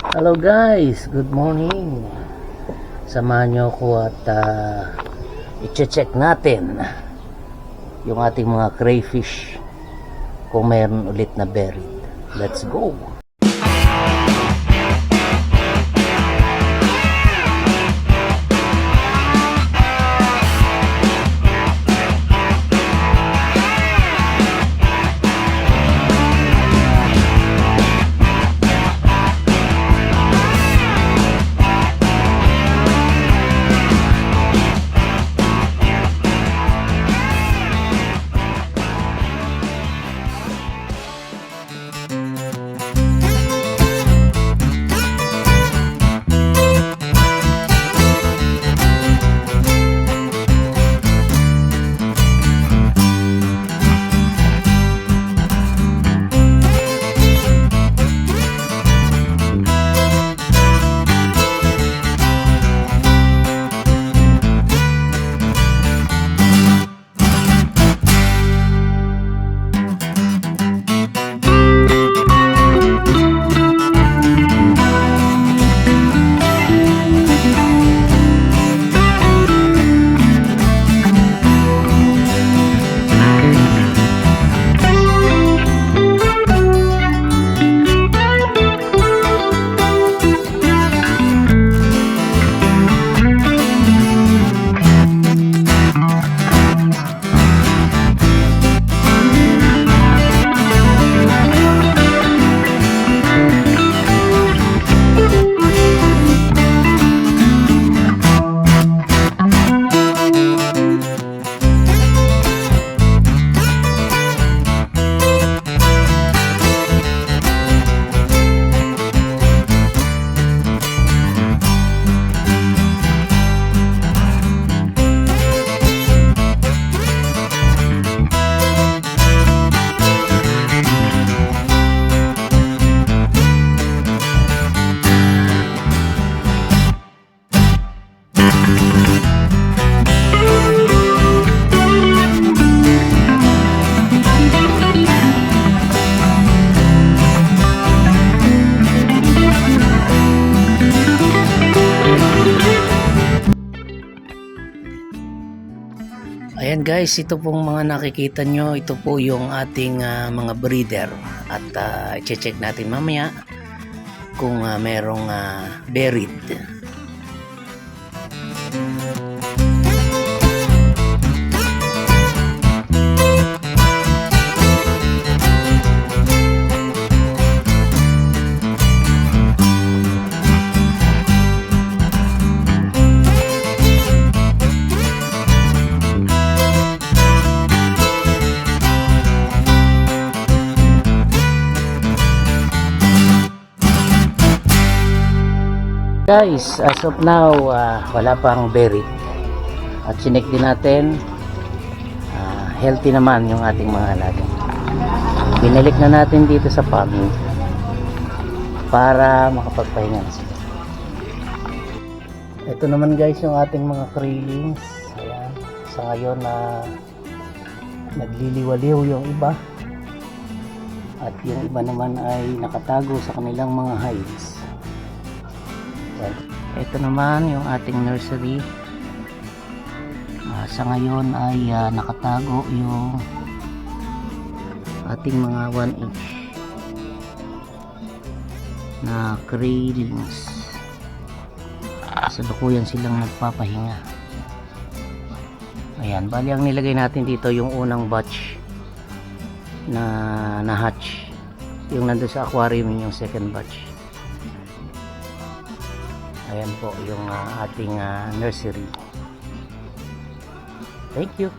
Hello guys, good morning. Samahan nyo ako at i-check natin yung ating mga crayfish kung mayroon ulit na buried. Let's go! Ayan guys, ito pong mga nakikita nyo, ito po yung ating mga breeder at i-check natin mamaya kung merong buried. Guys, as of now, wala pang buried. At sinek din natin, healthy naman yung ating mga alaga. Binalik na natin dito sa pond para makapagpahinga na sila. Ito naman guys yung ating mga krillings. Ayan, sa ngayon nagliliwaliw yung iba. At yung iba naman ay nakatago sa kanilang mga hides. Ito naman yung ating nursery. Sa ngayon ay nakatago yung ating mga 1-inch na krillings. Sa lukuyan silang nagpapahinga. Ayan, bali ang nilagay natin dito yung unang batch na hatch. Yung nandun sa aquarium yung second batch. Ayan po yung ating nursery. Thank you.